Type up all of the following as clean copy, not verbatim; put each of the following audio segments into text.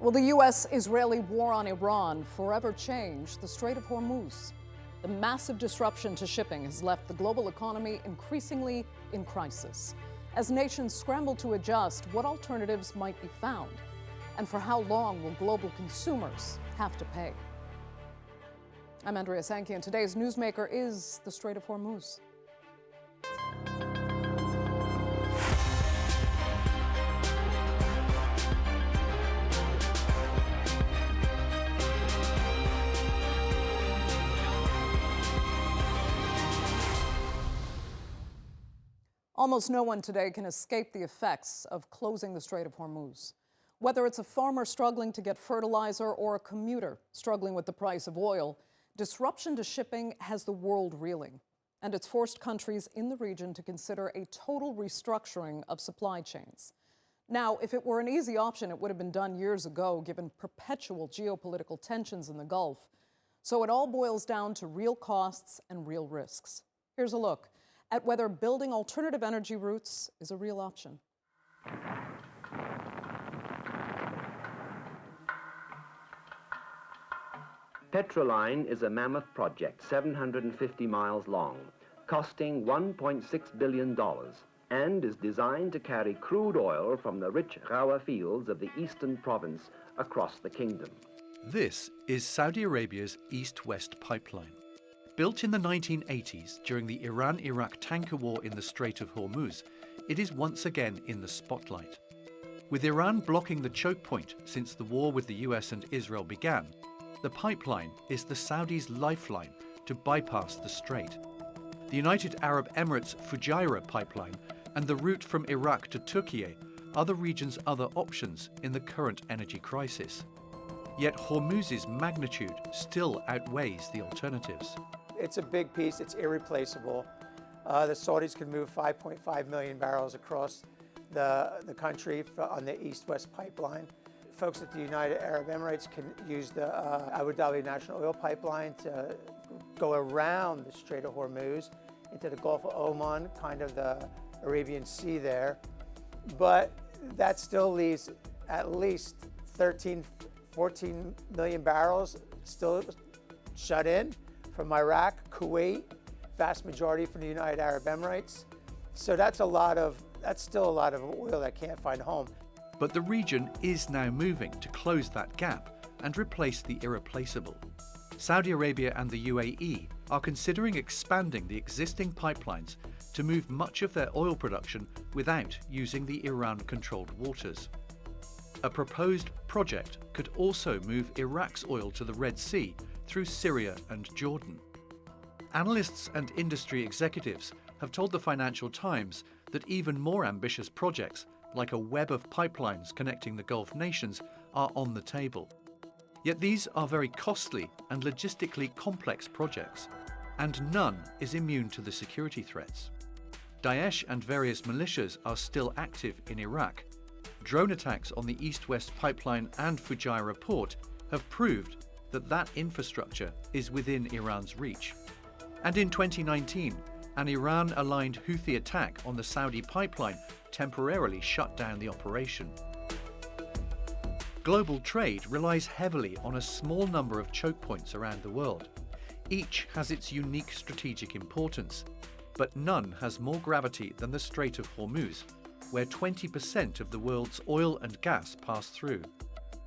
Will the U.S.-Israeli war on Iran forever change the Strait of Hormuz? The massive disruption to shipping has left the global economy increasingly in crisis. As nations scramble to adjust, what alternatives might be found? And for how long will global consumers have to pay? I'm Andrea Sankey, and today's newsmaker is the Strait of Hormuz. Almost no one today can escape the effects of closing the Strait of Hormuz. Whether it's a farmer struggling to get fertilizer or a commuter struggling with the price of oil, disruption to shipping has the world reeling, and it's forced countries in the region to consider a total restructuring of supply chains. Now, if it were an easy option, it would have been done years ago, given perpetual geopolitical tensions in the Gulf. So it all boils down to real costs and real risks. Here's a look at whether building alternative energy routes is a real option. Petroline is a mammoth project, 750 miles long, costing $1.6 billion, and is designed to carry crude oil from the rich Ghawa fields of the eastern province across the kingdom. This is Saudi Arabia's East-West pipeline. Built in the 1980s during the Iran-Iraq tanker war in the Strait of Hormuz, it is once again in the spotlight. With Iran blocking the choke point since the war with the US and Israel began, the pipeline is the Saudis' lifeline to bypass the strait. The United Arab Emirates Fujairah pipeline and the route from Iraq to Turkey are the region's other options in the current energy crisis. Yet Hormuz's magnitude still outweighs the alternatives. It's a big piece, it's irreplaceable. The Saudis can move 5.5 million barrels across the country on the East-West pipeline. Folks at the United Arab Emirates can use the Abu Dhabi National Oil Pipeline to go around the Strait of Hormuz into the Gulf of Oman, kind of the Arabian Sea there. But that still leaves at least 14 million barrels still shut in from Iraq, Kuwait, vast majority from the United Arab Emirates. So that's still a lot of oil that can't find a home. But the region is now moving to close that gap and replace the irreplaceable. Saudi Arabia and the UAE are considering expanding the existing pipelines to move much of their oil production without using the Iran-controlled waters. A proposed project could also move Iraq's oil to the Red Sea through Syria and Jordan. Analysts and industry executives have told the Financial Times that even more ambitious projects, like a web of pipelines connecting the Gulf nations, are on the table. Yet these are very costly and logistically complex projects, and none is immune to the security threats. Daesh and various militias are still active in Iraq. Drone attacks on the East-West pipeline and Fujairah port have proved that infrastructure is within Iran's reach. And in 2019, an Iran-aligned Houthi attack on the Saudi pipeline temporarily shut down the operation. Global trade relies heavily on a small number of choke points around the world. Each has its unique strategic importance, but none has more gravity than the Strait of Hormuz, where 20% of the world's oil and gas pass through.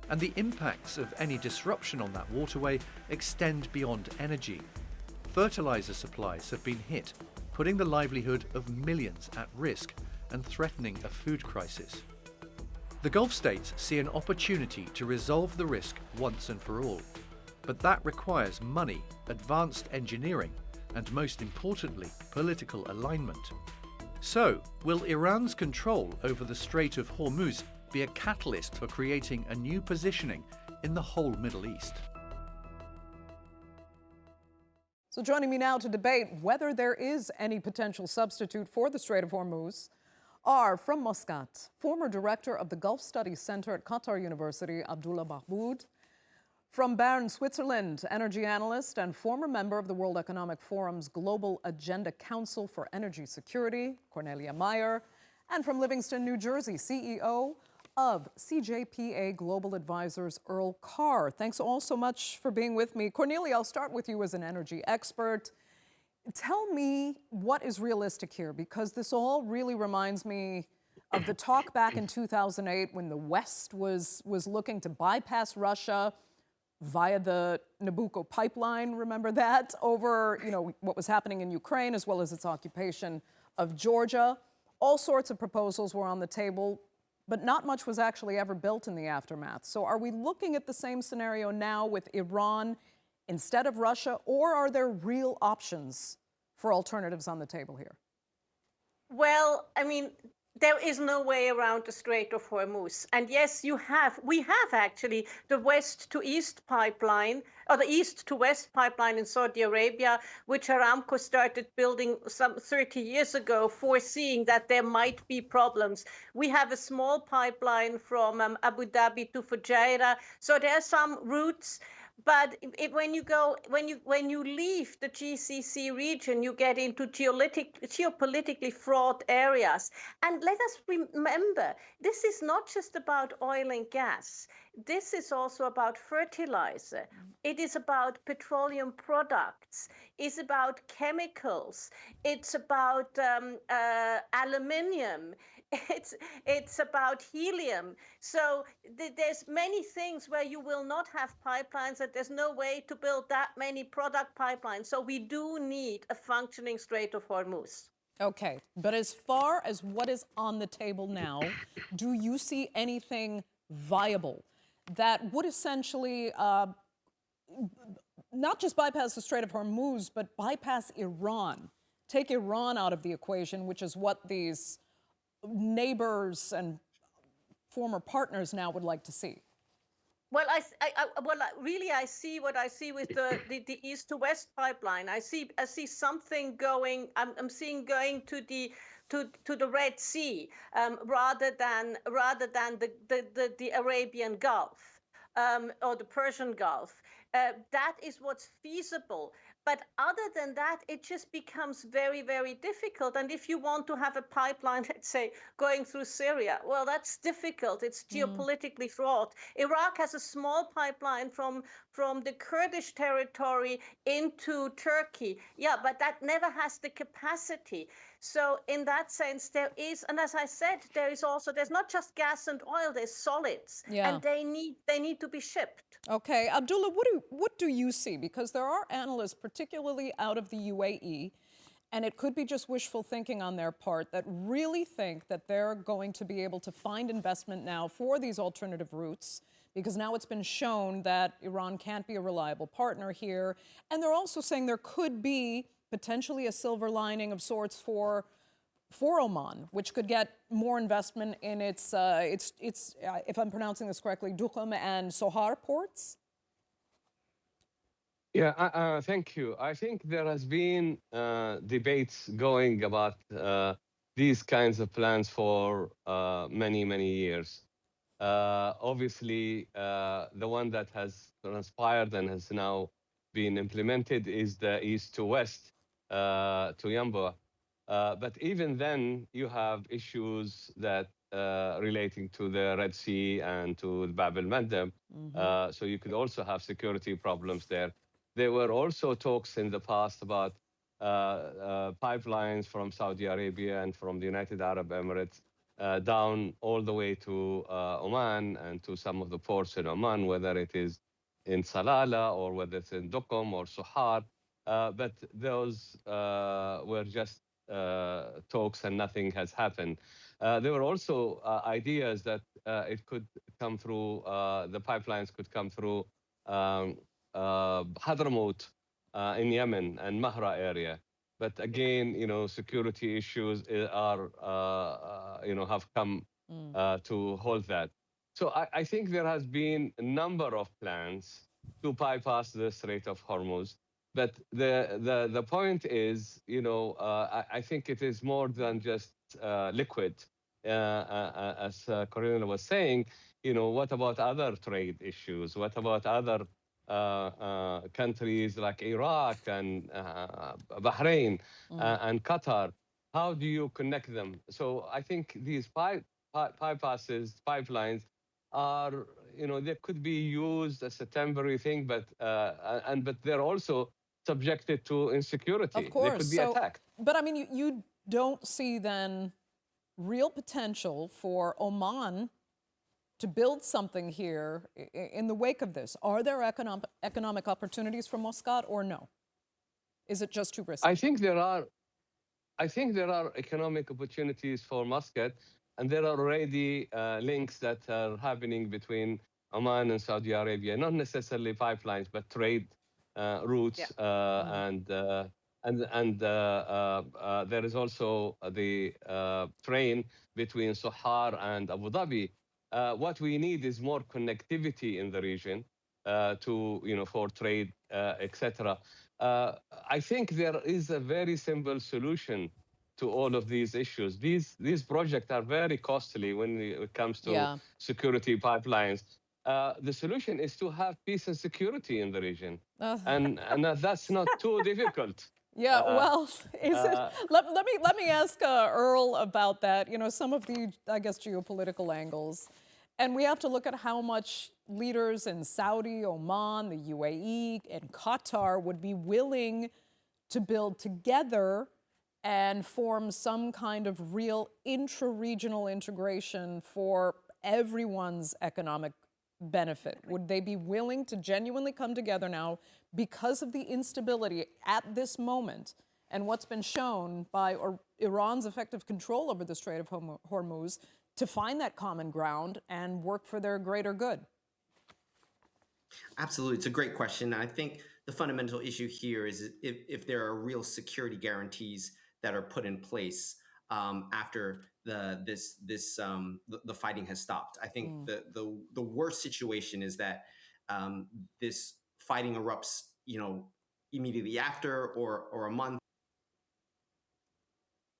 And the impacts of any disruption on that waterway extend beyond energy. Fertilizer supplies have been hit, putting the livelihood of millions at risk and threatening a food crisis. The Gulf states see an opportunity to resolve the risk once and for all, but that requires money, advanced engineering, and most importantly, political alignment. So, will Iran's control over the Strait of Hormuz be a catalyst for creating a new positioning in the whole Middle East? So joining me now to debate whether there is any potential substitute for the Strait of Hormuz are, from Muscat, former director of the Gulf Studies Center at Qatar University, Abdullah Baabood; from Bern, Switzerland, energy analyst and former member of the World Economic Forum's Global Agenda Council for Energy Security, Cornelia Meyer; and from Livingston, New Jersey, CEO of CJPA Global Advisors Earl Carr. Thanks all so much for being with me. Cornelia, I'll start with you as an energy expert. Tell me what is realistic here, because this all really reminds me of the talk back in 2008 when the West was looking to bypass Russia via the Nabucco pipeline, remember that, over what was happening in Ukraine as well as its occupation of Georgia. All sorts of proposals were on the table, but not much was actually ever built in the aftermath. So are we looking at the same scenario now with Iran instead of Russia, or are there real options for alternatives on the table here? Well, I mean, there is no way around the Strait of Hormuz. And yes, we have actually the west to east pipeline, or the east to west pipeline in Saudi Arabia, which Aramco started building some 30 years ago, foreseeing that there might be problems. We have a small pipeline from Abu Dhabi to Fujairah. So there are some routes. But when you leave the GCC region, you get into geopolitically fraught areas. And let us remember, this is not just about oil and gas. This is also about fertilizer. It is about petroleum products. It's about chemicals. It's about aluminium. It's about helium. So there's many things where you will not have pipelines, and there's no way to build that many product pipelines. So we do need a functioning Strait of Hormuz. Okay, but as far as what is on the table now, do you see anything viable that would essentially not just bypass the Strait of Hormuz, but bypass Iran? Take Iran out of the equation, which is what these neighbors and former partners now would like to see. Well, I see what I see with the east to west pipeline. I see something going. I'm seeing going to the Red Sea rather than the Arabian Gulf or the Persian Gulf. That is what's feasible. But other than that, it just becomes very, very difficult. And if you want to have a pipeline, let's say, going through Syria, well, that's difficult. It's geopolitically fraught. Iraq has a small pipeline from the Kurdish territory into Turkey. Yeah, but that never has the capacity. So in that sense, there is, and as I said, there's not just gas and oil, there's solids. Yeah. And they need to be shipped. Okay, Abdullah, what do you see? Because there are analysts, particularly out of the UAE, and it could be just wishful thinking on their part, that really think that they're going to be able to find investment now for these alternative routes, because now it's been shown that Iran can't be a reliable partner here. And they're also saying there could be potentially a silver lining of sorts for Oman, which could get more investment in its if I'm pronouncing this correctly, Duqm and Sohar ports? Yeah, thank you. I think there has been debates going about these kinds of plans for many, many years. Obviously, the one that has transpired and has now been implemented is the east to west to Yanbu. But even then, you have issues that relating to the Red Sea and to the Bab el-Mandeb. So you could also have security problems there. There were also talks in the past about pipelines from Saudi Arabia and from the United Arab Emirates down all the way to Oman and to some of the ports in Oman, whether it is in Salalah or whether it's in Duqm or Sohar. But those were just talks and nothing has happened. There were also ideas that it could come through, the pipelines could come through Hadramaut in Yemen and Mahra area. But again, security issues are, have come to hold that. So I think there has been a number of plans to bypass the Strait of Hormuz. But the point is, I think it is more than just liquid. As Cornelia was saying, what about other trade issues? What about other countries like Iraq and Bahrain and Qatar? How do you connect them? So I think these bypasses, pipelines are, they could be used as a temporary thing, but they're also subjected to insecurity. Of course. They could be So, attacked. but I mean, you don't see then real potential for Oman to build something here in the wake of this. Are there economic opportunities for Muscat or no? Is it just too risky? I think there are economic opportunities for Muscat, and there are already links that are happening between Oman and Saudi Arabia, not necessarily pipelines, but trade routes, and there is also the train between Sohar and Abu Dhabi. What we need is more connectivity in the region for trade, etc. I think there is a very simple solution to all of these issues. These projects are very costly when it comes to security pipelines. The solution is to have peace and security in the region, and that's not too difficult. Yeah, well, is it? Let me ask Earl about that. Some of the, I guess, geopolitical angles, and we have to look at how much leaders in Saudi, Oman, the UAE, and Qatar would be willing to build together and form some kind of real intra-regional integration for everyone's economic benefit. Would they be willing to genuinely come together now because of the instability at this moment and what's been shown by Iran's effective control over the Strait of Hormuz to find that common ground and work for their greater good? Absolutely. It's a great question. And I think the fundamental issue here is if there are real security guarantees that are put in place after the fighting has stopped. I think the worst situation is that this fighting erupts, immediately after or a month.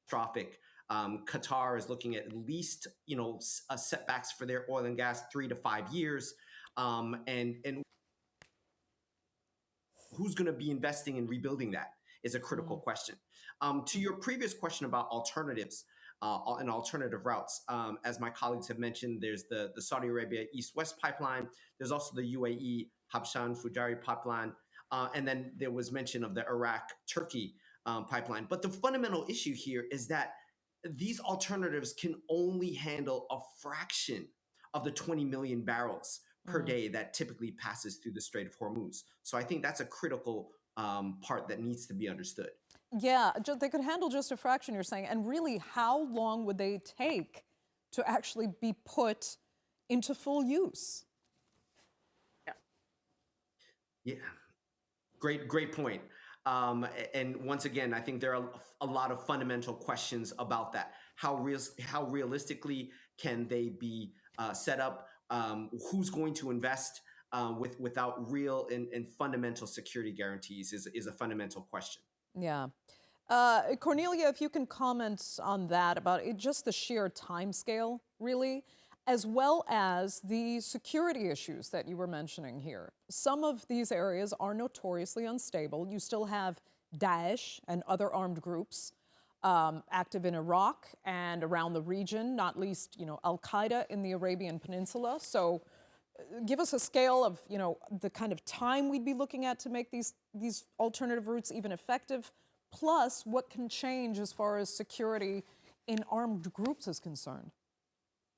Catastrophic. Qatar is looking at least, setbacks for their oil and gas 3 to 5 years, and who's going to be investing in rebuilding that is a critical question. To your previous question about alternatives and alternative routes, as my colleagues have mentioned, there's the Saudi Arabia East-West pipeline. There's also the UAE Habshan Fujari pipeline, and then there was mention of the Iraq-Turkey pipeline. But the fundamental issue here is that these alternatives can only handle a fraction of the 20 million barrels per day that typically passes through the Strait of Hormuz. So I think that's a critical part that needs to be understood. Yeah, they could handle just a fraction, you're saying. And really, how long would they take to actually be put into full use? Yeah, great point. And once again, I think there are a lot of fundamental questions about that. How realistically can they be set up? Who's going to invest without real and fundamental security guarantees is a fundamental question. Yeah. Cornelia, if you can comment on that, about just the sheer timescale, really, as well as the security issues that you were mentioning here. Some of these areas are notoriously unstable. You still have Daesh and other armed groups active in Iraq and around the region, not least, Al-Qaeda in the Arabian Peninsula. So give us a scale of, the kind of time we'd be looking at to make these alternative routes even effective, plus what can change as far as security in armed groups is concerned.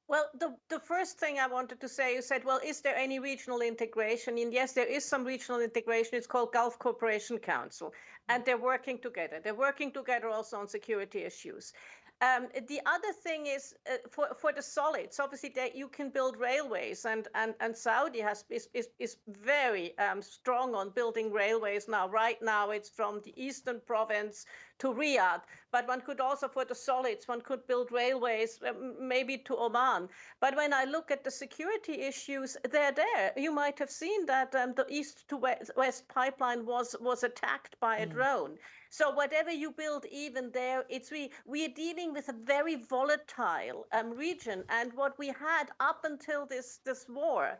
Well, the first thing I wanted to say, you said, well, is there any regional integration? And yes, there is some regional integration. It's called Gulf Cooperation Council, and they're working together. They're working together also on security issues. The other thing is for the solids, obviously that you can build railways, and Saudi is very strong on building railways now. Right now, it's from the eastern province to Riyadh, but one could also, for the solids, one could build railways maybe to Oman. But when I look at the security issues, they're there. You might have seen that the east to west pipeline was attacked by a drone. So whatever you build, even there, we are dealing with a very volatile region. And what we had up until this war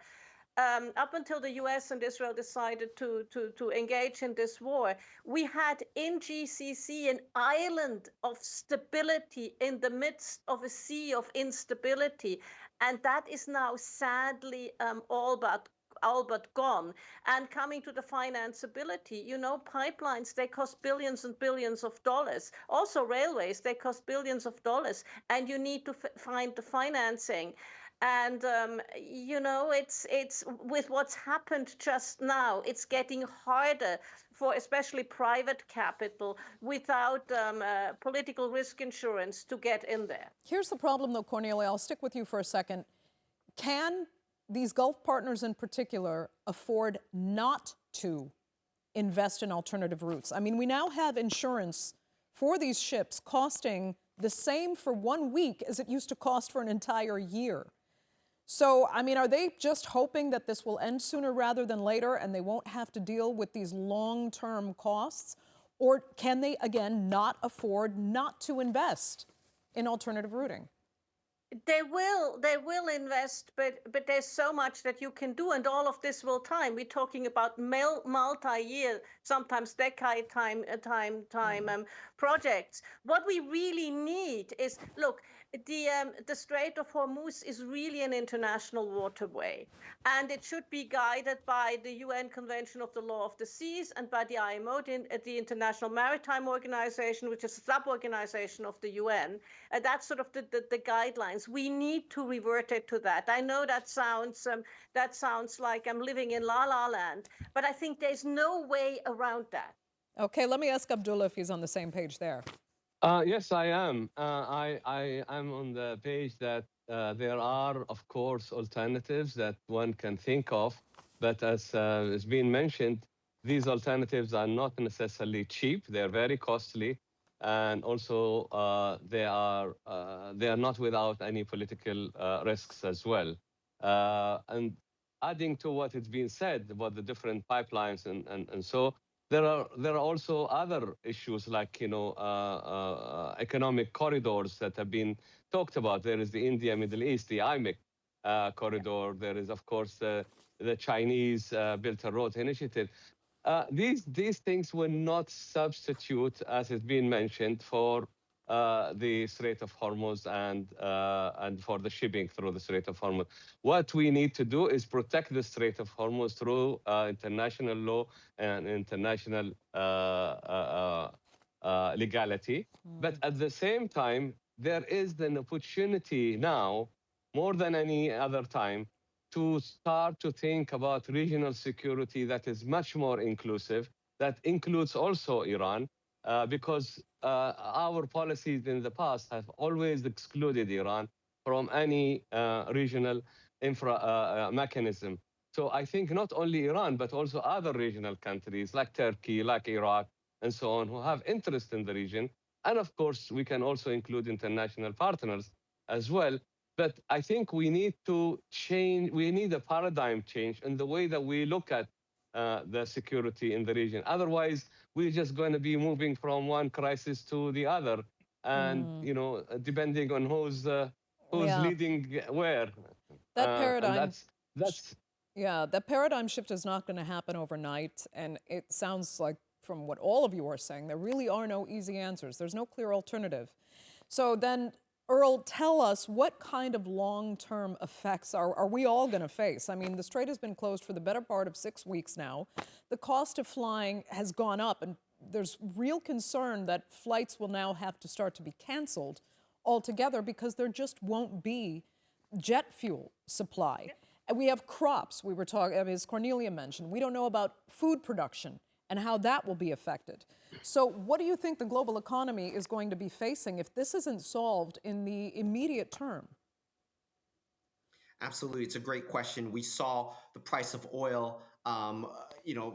up until the US and Israel decided to engage in this war, we had in GCC an island of stability in the midst of a sea of instability. And that is now sadly all but gone. And coming to the financeability, pipelines, they cost billions and billions of dollars. Also railways, they cost billions of dollars. And you need to find the financing. And it's with what's happened just now, it's getting harder for especially private capital without political risk insurance to get in there. Here's the problem, though, Cornelia. I'll stick with you for a second. Can these Gulf partners in particular afford not to invest in alternative routes? I mean, we now have insurance for these ships costing the same for 1 week as it used to cost for an entire year. So, I mean, are they just hoping that this will end sooner rather than later and they won't have to deal with these long-term costs? Or can they, again, not afford not to invest in alternative routing? They will invest, but there's so much that you can do, and all of this will time. We're talking about multi-year, sometimes decade time projects. What we really need is, look, the Strait of Hormuz is really an international waterway, and it should be guided by the UN Convention of the Law of the Seas and by the IMO, the International Maritime Organization, which is a sub-organization of the UN. That's sort of the guidelines. We need to revert it to that. I know that sounds like I'm living in La La Land, but I think there's no way around that. Okay, let me ask Abdullah if he's on the same page there. Yes, I am. I am on the page that there are, of course, alternatives that one can think of, but as has been mentioned, these alternatives are not necessarily cheap. They're very costly, and also they are not without any political risks as well. And adding to what has been said about the different pipelines and so. There are also other issues like economic corridors that have been talked about. There is the India Middle East, the IMEC corridor. There is, of course, the Chinese Belt and Road Initiative. These things will not substitute, as has been mentioned, for the Strait of Hormuz and for the shipping through the Strait of Hormuz. What we need to do is protect the Strait of Hormuz through international law and international legality. But at the same time, there is an opportunity now, more than any other time, to start to think about regional security that is much more inclusive, that includes also Iran, because our policies in the past have always excluded Iran from any regional mechanism. So I think not only Iran, but also other regional countries like Turkey, like Iraq, and so on, who have interest in the region. And of course, we can also include international partners as well. But I think we need to change, we need a paradigm change in the way that we look at the security in the region. Otherwise, we're just going to be moving from one crisis to the other, and depending on who's leading where. That paradigm. That paradigm shift is not going to happen overnight, and it sounds like, from what all of you are saying, there really are no easy answers. There's no clear alternative. So then, Earl, tell us, what kind of long-term effects are we all going to face? I mean, the Strait has been closed for the better part of 6 weeks now. The cost of flying has gone up, and there's real concern that flights will now have to start to be canceled altogether because there just won't be jet fuel supply. And we have crops. We were talking, as Cornelia mentioned, we don't know about food production and how that will be affected. So what do you think the global economy is going to be facing if this isn't solved in the immediate term? Absolutely, it's a great question. We saw the price of oil,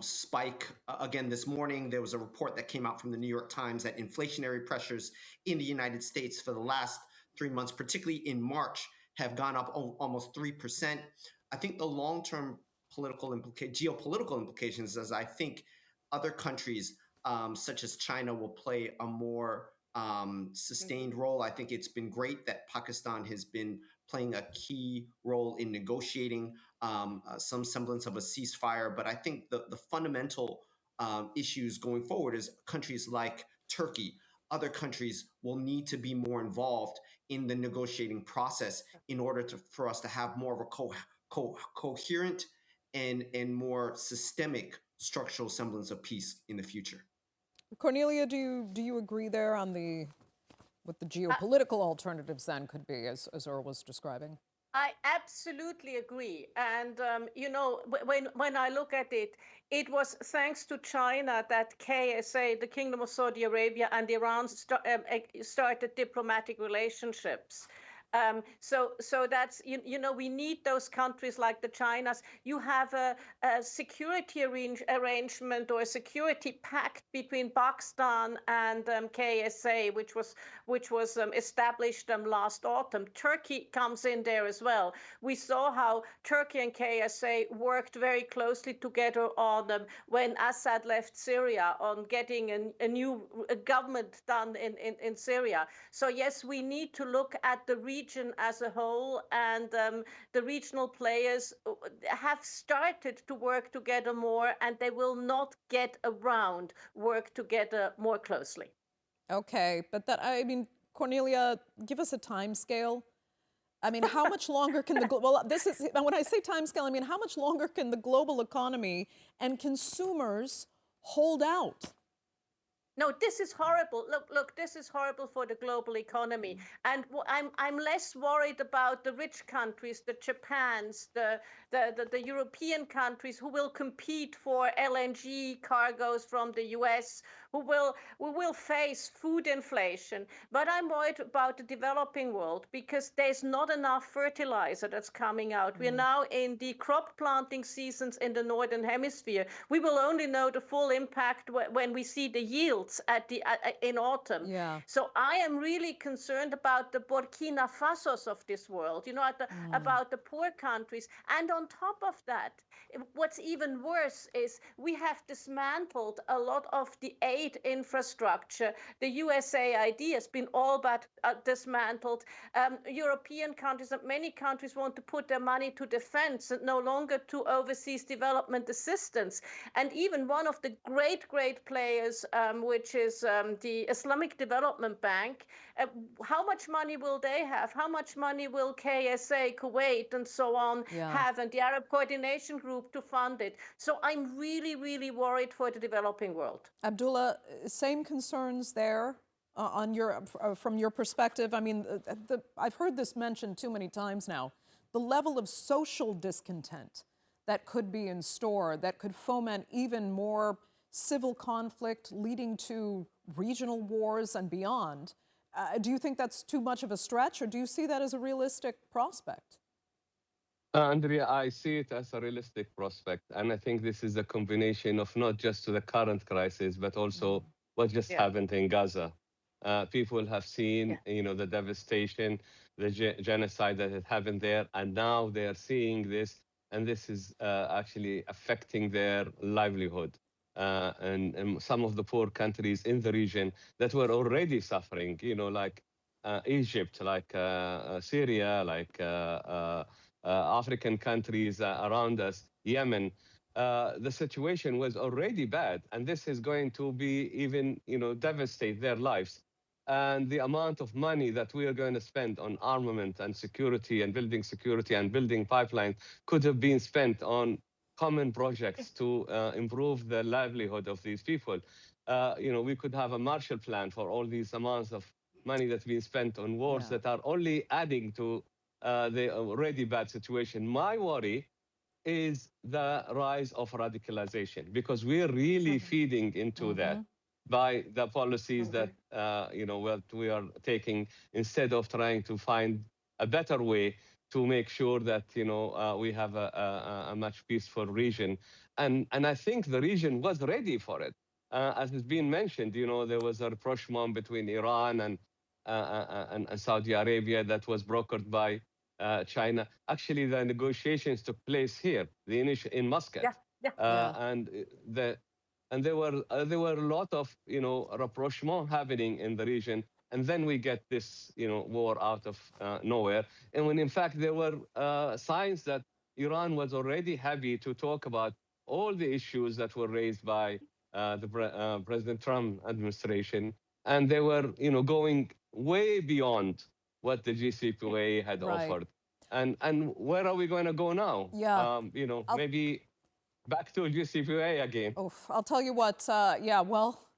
spike again this morning. There was a report that came out from the New York Times that inflationary pressures in the United States for the last 3 months, particularly in March, have gone up almost 3%. I think the long-term geopolitical implications, as I think other countries such as China will play a more sustained role. I think it's been great that Pakistan has been playing a key role in negotiating some semblance of a ceasefire. But I think the fundamental issues going forward is countries like Turkey, other countries will need to be more involved in the negotiating process in order for us to have more of a coherent and more systemic structural semblance of peace in the future. Cornelia, do you agree there on what the geopolitical alternatives then could be, as Earl was describing? I absolutely agree. And, when I look at it, it was thanks to China that KSA, the Kingdom of Saudi Arabia, and Iran started diplomatic relationships. So that's, we need those countries like the Chinas. You have a security arrangement or a security pact between Pakistan and KSA, which was established last autumn. Turkey comes in there as well. We saw how Turkey and KSA worked very closely together on when Assad left Syria, on getting a new government done in Syria. So yes, we need to look at the region as a whole, and the regional players have started to work together more, and they will not get around work together more closely. Okay, but Cornelia, give us a time scale. I mean, how much longer can when I say time scale, I mean, how much longer can the global economy and consumers hold out? No, this is horrible. Look, this is horrible for the global economy. And I'm less worried about the rich countries, the Japans, the European countries who will compete for LNG cargoes from the US, who will face food inflation. But I'm worried about the developing world, because there's not enough fertilizer that's coming out. We're now in the crop planting seasons in the Northern Hemisphere. We will only know the full impact when we see the yield in autumn. Yeah. So I am really concerned about the Burkina Fasos of this world, about the poor countries. And on top of that, what's even worse is we have dismantled a lot of the aid infrastructure. The USAID has been all but dismantled. European countries and many countries want to put their money to defense and no longer to overseas development assistance. And even one of the great players, which is the Islamic Development Bank, how much money will they have? How much money will KSA, Kuwait, and so on have, and the Arab Coordination Group to fund it? So I'm really, really worried for the developing world. Abdullah, same concerns there from your perspective? I mean, I've heard this mentioned too many times now. The level of social discontent that could be in store, that could foment even more civil conflict leading to regional wars and beyond. Do you think that's too much of a stretch, or do you see that as a realistic prospect? Andrea, I see it as a realistic prospect. And I think this is a combination of not just the current crisis, but also what just happened in Gaza. People have seen, the devastation, the genocide that had happened there, and now they are seeing this, and this is actually affecting their livelihood. And some of the poor countries in the region that were already suffering, like Egypt, like Syria, like African countries around us, Yemen, the situation was already bad, and this is going to be even, devastate their lives. And the amount of money that we are going to spend on armament and security and building pipelines could have been spent on common projects to improve the livelihood of these people. We could have a Marshall Plan for all these amounts of money that's been spent on wars that are only adding to the already bad situation. My worry is the rise of radicalization, because we're really feeding into that by the policies that what we are taking, instead of trying to find a better way to make sure that we have a much peaceful region. And I think the region was ready for it. As has been mentioned, there was a rapprochement between Iran and Saudi Arabia that was brokered by China. Actually, the negotiations took place here, in Muscat. And there were a lot of rapprochement happening in the region, and then we get this war out of nowhere. And when in fact there were signs that Iran was already happy to talk about all the issues that were raised by the President Trump administration, and they were, going way beyond what the GCPOA had Right. offered. And where are we going to go now? Yeah. Maybe back to GCPOA again. Oof, I'll tell you what, yeah, well,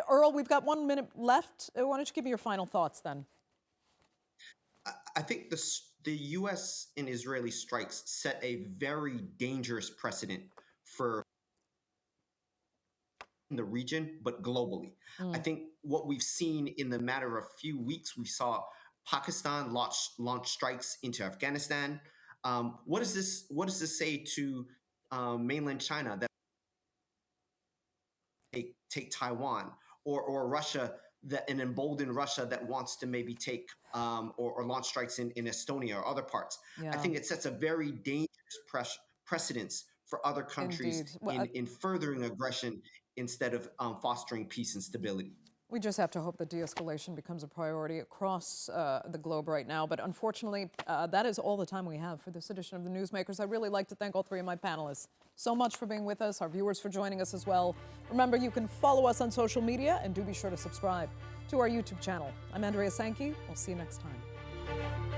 Earl, we've got 1 minute left. Why don't you give me your final thoughts then? I think the U.S. and Israeli strikes set a very dangerous precedent for in the region, but globally. I think what we've seen in the matter of few weeks, we saw Pakistan launch strikes into Afghanistan. What does this say to mainland China that take Taiwan, or Russia, an emboldened Russia that wants to maybe take or launch strikes in Estonia or other parts? Yeah. I think it sets a very dangerous precedence for other countries in furthering aggression instead of fostering peace and stability. We just have to hope that de-escalation becomes a priority across the globe right now. But unfortunately, that is all the time we have for this edition of the Newsmakers. I'd really like to thank all three of my panelists so much for being with us, our viewers for joining us as well. Remember, you can follow us on social media, and do be sure to subscribe to our YouTube channel. I'm Andrea Sankey. We'll see you next time.